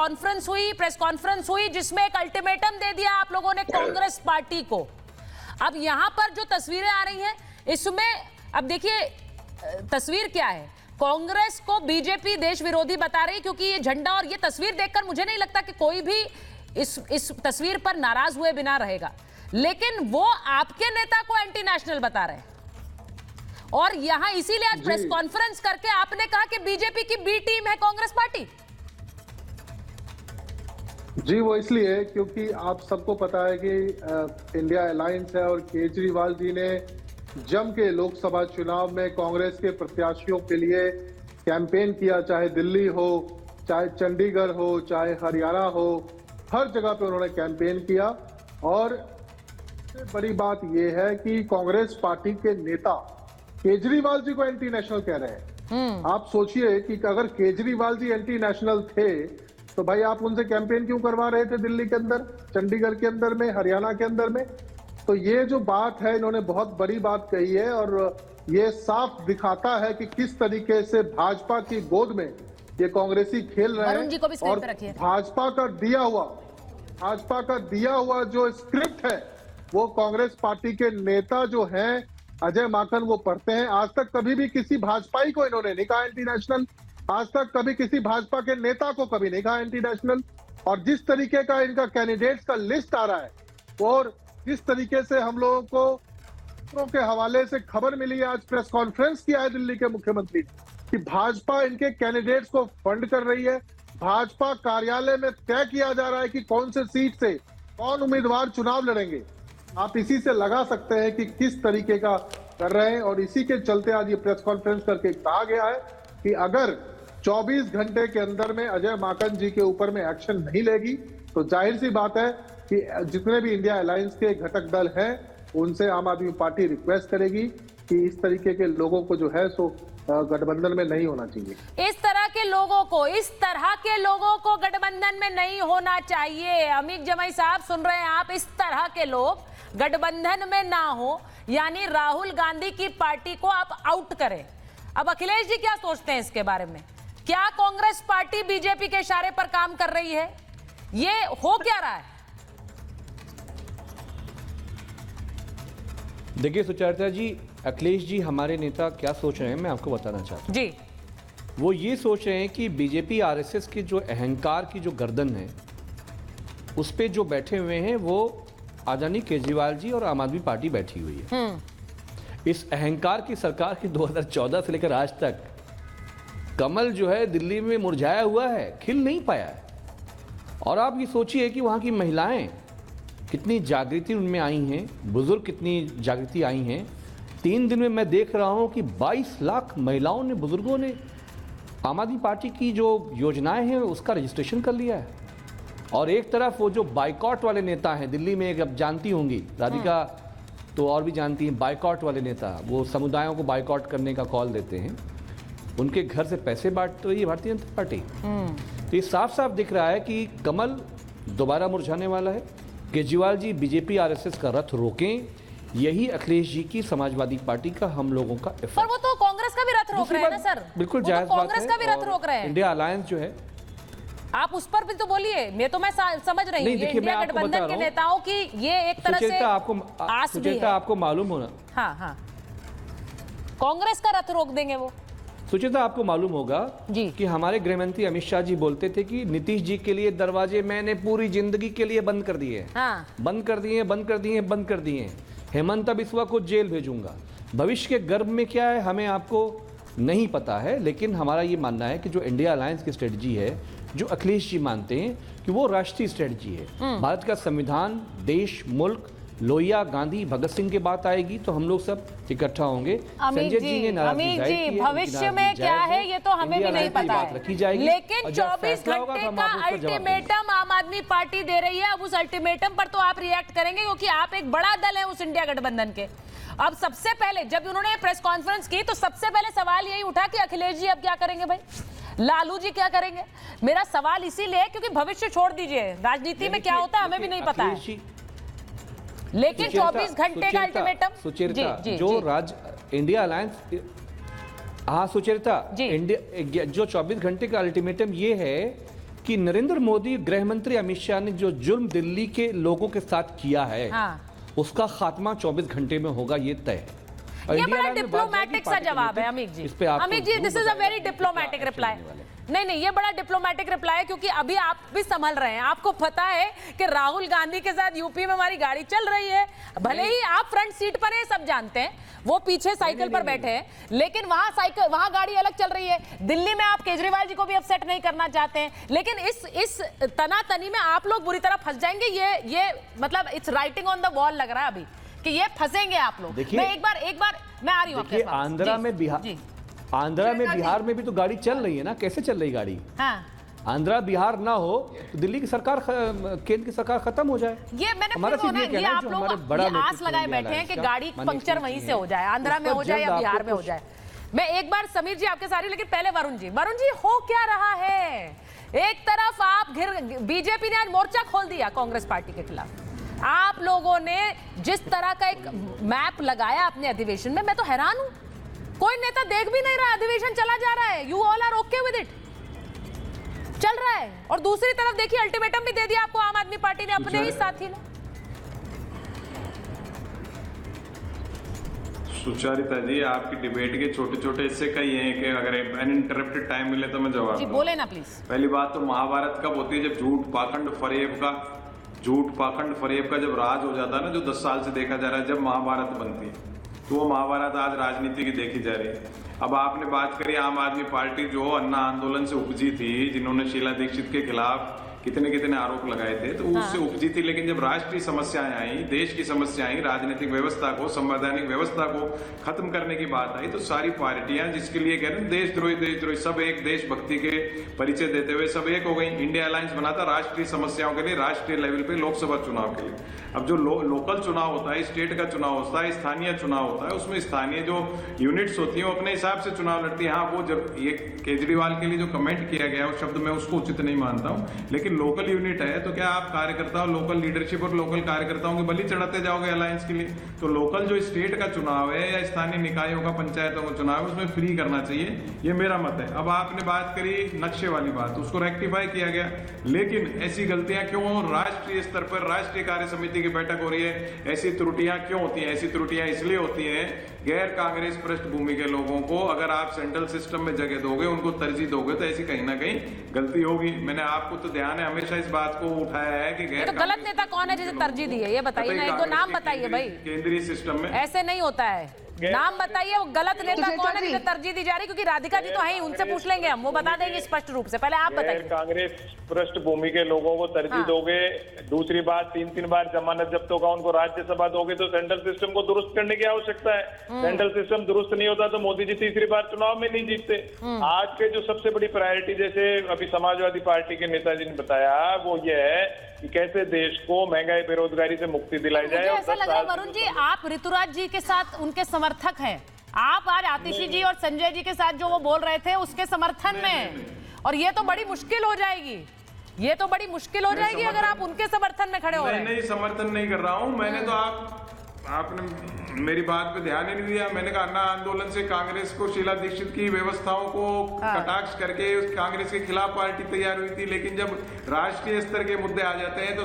Press conference हुई जिसमें एक अल्टीमेटम दे दिया आप लोगों ने कांग्रेस पार्टी को। अब यहां पर जो तस्वीरें आ रही हैं इसमें अब देखिए तस्वीर क्या है, कांग्रेस को बीजेपी देश विरोधी बता रही, क्योंकि ये झंडा और ये तस्वीर देखकर मुझे नहीं लगता कि कोई भी इस तस्वीर पर नाराज हुए बिना रहेगा, लेकिन वो आपके नेता को एंटी नेशनल बता रहे हैं। और यहां इसीलिए आज प्रेस कॉन्फ्रेंस करके आपने कहा कि बीजेपी की बी टीम है कांग्रेस पार्टी। जी वो इसलिए क्योंकि आप सबको पता है कि इंडिया अलायंस है और केजरीवाल जी ने जम के लोकसभा चुनाव में कांग्रेस के प्रत्याशियों के लिए कैंपेन किया, चाहे दिल्ली हो, चाहे चंडीगढ़ हो, चाहे हरियाणा हो, हर जगह पे उन्होंने कैंपेन किया। और सबसे बड़ी बात यह है कि कांग्रेस पार्टी के नेता केजरीवाल जी को एंटी नेशनल कह रहे हैं। आप सोचिए कि अगर केजरीवाल जी एंटी नेशनल थे तो भाई आप उनसे कैंपेन क्यों करवा रहे थे दिल्ली के अंदर, चंडीगढ़ के अंदर में, हरियाणा के अंदर में। तो ये जो बात है इन्होंने बहुत बड़ी बात कही है और ये साफ दिखाता है कि किस तरीके से भाजपा की गोद में ये कांग्रेसी खेल रहे हैं। और भाजपा का दिया हुआ जो स्क्रिप्ट है वो कांग्रेस पार्टी के नेता जो हैं अजय माकन वो पढ़ते हैं। आज तक कभी भी किसी भाजपाई को इन्होंने नहीं कहा एंटी नेशनल, आज तक कभी किसी भाजपा के नेता को कभी नहीं कहा एंटी नेशनल। और जिस तरीके का इनका कैंडिडेट्स का लिस्ट आ रहा है और जिस तरीके से हम लोगों को के हवाले से खबर मिली है, आज प्रेस कॉन्फ्रेंस किया है दिल्ली के मुख्यमंत्री कि भाजपा इनके कैंडिडेट्स को फंड कर रही है। भाजपा कार्यालय में तय किया जा रहा है कि कौन से सीट से कौन उम्मीदवार चुनाव लड़ेंगे। आप इसी से लगा सकते हैं कि किस तरीके का कर रहे हैं। और इसी के चलते आज ये प्रेस कॉन्फ्रेंस करके कहा गया है कि अगर 24 घंटे के अंदर में अजय माकन जी के ऊपर में एक्शन नहीं लेगी तो जाहिर सी बात है कि जितने भी इंडिया अलायंस के घटक दल हैं उनसे आम आदमी पार्टी रिक्वेस्ट करेगी कि इस तरीके के लोगों को जो है सो गठबंधन में नहीं होना चाहिए। इस तरह के लोगों को गठबंधन में नहीं होना चाहिए। अमित जमाई साहब सुन रहे हैं आप, इस तरह के लोग गठबंधन में ना हो, यानी राहुल गांधी की पार्टी को आप आउट करें। अब अखिलेश जी क्या सोचते हैं इसके बारे में? क्या कांग्रेस पार्टी बीजेपी के इशारे पर काम कर रही है? ये हो क्या रहा है? देखिए सुचेता जी, अखिलेश जी हमारे नेता क्या सोच रहे हैं मैं आपको बताना चाहता हूं। जी, वो ये सोच रहे हैं कि बीजेपी आरएसएस की जो अहंकार की जो गर्दन है उस पे जो बैठे हुए हैं वो आदरणीय केजरीवाल जी और आम आदमी पार्टी बैठी हुई है। इस अहंकार की सरकार की 2014 से लेकर आज तक कमल जो है दिल्ली में मुरझाया हुआ है, खिल नहीं पाया है। और आप ये सोचिए कि वहाँ की महिलाएं कितनी जागृति उनमें आई हैं, बुजुर्ग कितनी जागृति आई हैं। 3 दिन में मैं देख रहा हूँ कि 22 लाख महिलाओं ने, बुजुर्गों ने आम आदमी पार्टी की जो योजनाएं हैं उसका रजिस्ट्रेशन कर लिया है। और एक तरफ वो जो बाइकॉट वाले नेता हैं दिल्ली में, अब जानती होंगी राधिका तो और भी जानती हैं, बाइकॉट वाले नेता वो समुदायों को बाइकॉट करने का कॉल देते हैं, उनके घर से पैसे बांटते हुए भारतीय जनता पार्टी। तो ये साफ साफ दिख रहा है कि कमल दोबारा मुरझाने वाला है। केजरीवाल जी बीजेपी आरएसएस का रथ रोकें, यही अखिलेश जी की समाजवादी पार्टी का हम लोगों का एफर्ट। पर वो तो कांग्रेस का भी रथ रोक रहे हैं ना सर, बिल्कुल जायज बात है। कांग्रेस का भी रथ रोक रहे हैं। इंडिया अलायंस जो है, आप उस पर भी तो बोलिए। मैं समझ रही हूँ इंडिया गठबंधन के नेताओं की ये एक तरह से आस भी है। आपको मालूम होना, हाँ, कांग्रेस का रथ रोक देंगे वो। सुचेता आपको मालूम होगा कि हमारे गृहमंत्री अमित शाह जी बोलते थे कि नीतीश जी के लिए दरवाजे मैंने पूरी जिंदगी के लिए बंद कर दिए। बंद कर दिए। हेमंत बिस्वा को जेल भेजूंगा। भविष्य के गर्भ में क्या है हमें आपको नहीं पता है, लेकिन हमारा ये मानना है कि जो इंडिया अलायंस की स्ट्रेटजी है, जो अखिलेश जी मानते हैं कि वो राष्ट्रीय स्ट्रेटजी है। भारत का संविधान, देश, मुल्क, लोहिया, गांधी, भगत सिंह की बात आएगी तो हम लोग सब इकट्ठा होंगे। संजय जी ने नाराजगी जाहिर की है, भविष्य में क्या है ये तो हमें भी नहीं पता है, रखी जाएगी। लेकिन 24 घंटे का अल्टीमेटम आम आदमी पार्टी दे रही है। अब उस अल्टीमेटम पर तो आप रिएक्ट करेंगे क्योंकि आप एक बड़ा दल है उस इंडिया गठबंधन के। अब सबसे पहले जब उन्होंने प्रेस कॉन्फ्रेंस की तो सबसे पहले सवाल यही उठा कि अखिलेश जी अब क्या करेंगे भाई, लालू जी क्या करेंगे। मेरा सवाल इसीलिए क्योंकि भविष्य छोड़ दीजिए, राजनीति में क्या होता है हमें भी नहीं पता है, लेकिन 24 घंटे का अल्टीमेटम। सुचेता जो इंडिया अलायंस, हाँ सुचेता, इंडिया जो 24 घंटे का अल्टीमेटम ये है कि नरेंद्र मोदी, गृह मंत्री अमित शाह ने जो जुल्म दिल्ली के लोगों के साथ किया है, उसका खात्मा 24 घंटे में होगा, ये तय है। ये बड़ा डिप्लोमेटिक सा जवाब है Amit ji. Amit ji, this is a very diplomatic reply. नहीं, ये बड़ा डिप्लोमेटिक रिप्लाई है, क्योंकि अभी आप भी संभल रहे हैं। आपको पता है कि राहुल गांधी के साथ यूपी में हमारी गाड़ी चल रही है, भले ही आप फ्रंट सीट पर हैं, सब जानते हैं, वो पीछे साइकिल पर बैठे हैं, लेकिन वहां गाड़ी अलग चल रही है। दिल्ली में आप केजरीवाल जी को भी अपसेट नहीं करना चाहते हैं, लेकिन इस तनातनी में आप लोग बुरी तरह फंस जाएंगे। ये मतलब it's writing on the wall लग रहा है अभी कि ये फंसेंगे आप लोग। मैं एक बार मैं आ रही हूँ। आंध्रा में बिहार में भी तो गाड़ी चल रही है ना, कैसे चल रही गाड़ी? आंध्रा बिहार ना हो तो दिल्ली की सरकार, केंद्र की सरकार खत्म हो जाए। ये मैंने ये आप लोग आस लगाए बैठे हैं कि गाड़ी पंक्चर वहीं से हो जाए, आंध्रा में हो जाए या बिहार में हो जाए। मैं एक बार समीर जी आपके साथ, लेकिन पहले वरुण जी हो क्या रहा है? एक तरफ आप बीजेपी ने आज मोर्चा खोल दिया कांग्रेस पार्टी के खिलाफ। आप लोगों ने जिस तरह का एक मैप लगाया अपने अधिवेशन में, मैं तो हैरान हूं। कोई नेता देख भी नहीं रहा, अधिवेशन चला जा रहा है, you all are okay with it, चल रहा है। और दूसरी तरफ देखिए, अल्टीमेटम भी दे दिया आपको आम आदमी पार्टी ने अपने ही साथी ने। सुचारिता जी, आपकी डिबेट के छोटे छोटे हिस्से कई हैं कि अगर अनइंटरप्टेड टाइम मिले तो मैं जवाब जी बोले ना प्लीज। पहली बात तो महाभारत कब होती है? जब झूठ पाखंड फरेब का जब राज हो जाता है ना, जो 10 साल से देखा जा रहा है, जब महाभारत बनती है, तो वो महाभारत आज राजनीति की देखी जा रही है। अब आपने बात करी आम आदमी पार्टी, जो अन्ना आंदोलन से उपजी थी, जिन्होंने शीला दीक्षित के खिलाफ कितने आरोप लगाए थे, तो उससे उपजी थी। लेकिन जब राष्ट्रीय समस्याएं आई, देश की समस्या आई, राजनीतिक व्यवस्था को, संवैधानिक व्यवस्था को खत्म करने की बात आई, तो सारी पार्टियां जिसके लिए कह रहे हैं देशद्रोही सब एक देशभक्ति के परिचय देते हुए सब एक हो गई। इंडिया अलायंस बना था राष्ट्रीय समस्याओं के लिए, राष्ट्रीय लेवल पे लोकसभा चुनाव के लिए। अब जो लोकल चुनाव होता है, स्टेट का चुनाव होता है, स्थानीय चुनाव होता है, उसमें स्थानीय जो यूनिट्स होती है वो अपने हिसाब से चुनाव लड़ती है। हाँ, वो जब ये केजरीवाल के लिए जो कमेंट किया गया उस शब्द में उसको उचित नहीं मानता हूँ, लेकिन लोकल यूनिट है तो क्या आप कार्यकर्ताओं, लोकल लीडरशिप और लोकल कार्यकर्ताओं की बलि चढ़ाते जाओगे अलायंस के लिए? तो लोकल जो स्टेट का चुनाव है या स्थानीय निकायों का, पंचायतों का चुनाव है, उसमें फ्री करना चाहिए, ये मेरा मत है। अब आपने बात करी नक्शे वाली बात, उसको रेक्टिफाई किया गया, लेकिन ऐसी गलतियां क्यों? राष्ट्रीय स्तर पर राष्ट्रीय कार्य समिति की बैठक हो रही है, ऐसी त्रुटियां क्यों होती हैं? ऐसी त्रुटियां इसलिए होती हैं, गैर कांग्रेस पृष्ठभूमि के लोगों को अगर आप सेंट्रल सिस्टम में जगह दोगे, उनको तरजीह दोगे, तो ऐसी कहीं ना कहीं गलती होगी। मैंने आपको तो ध्यान है, हमेशा इस बात को उठाया है कि तो गलत नेता कौन है जिसे तरजीह दी है? ये बताइए ना, एक दो नाम बताइए भाई। केंद्रीय सिस्टम में ऐसे नहीं होता है, नाम बताइए वो गलत नेता कौन है जिसे तरजीह दी जा रही? क्योंकि राधिका जी तो है ही, उनसे पूछ लेंगे हम, वो बता देंगे स्पष्ट रूप से। पहले आप बताइए। कांग्रेस पृष्ठभूमि के लोगों को तरजीह दोगे। दूसरी बात, 3 बार जमानत जब्त होगा, उनको राज्यसभा दोगे, तो सेंट्रल सिस्टम को दुरुस्त करने की आवश्यकता है। सेंट्रल सिस्टम दुरुस्त नहीं होता तो मोदी जी तीसरी बार चुनाव में नहीं जीतते। आज के जो सबसे बड़ी प्रायोरिटी, जैसे अभी समाजवादी पार्टी के नेताजी ने बताया, वो ये है कि कैसे देश को महंगाई, बेरोजगारी से मुक्ति दिलाई जाए। मुझे ऐसा लग रहा है वरुण जी, आप ऋतुराज जी के साथ उनके समर्थक हैं। आप आज आतिशी जी और संजय जी के साथ जो वो बोल रहे थे उसके समर्थन में, और ये तो बड़ी मुश्किल हो जाएगी, ये तो बड़ी मुश्किल हो जाएगी अगर आप उनके समर्थन में खड़े हो रहे हैं। मैं नहीं समर्थन नहीं कर रहा हूं, मैंने तो आपने मेरी बात पे ध्यान ही नहीं दिया। मैंने कहा अन्ना आंदोलन से कांग्रेस को, शीला दीक्षित की व्यवस्थाओं को कटाक्ष करके उस कांग्रेस के खिलाफ पार्टी तैयार हुई थी, लेकिन जब राष्ट्रीय स्तर के मुद्दे आ जाते हैं तो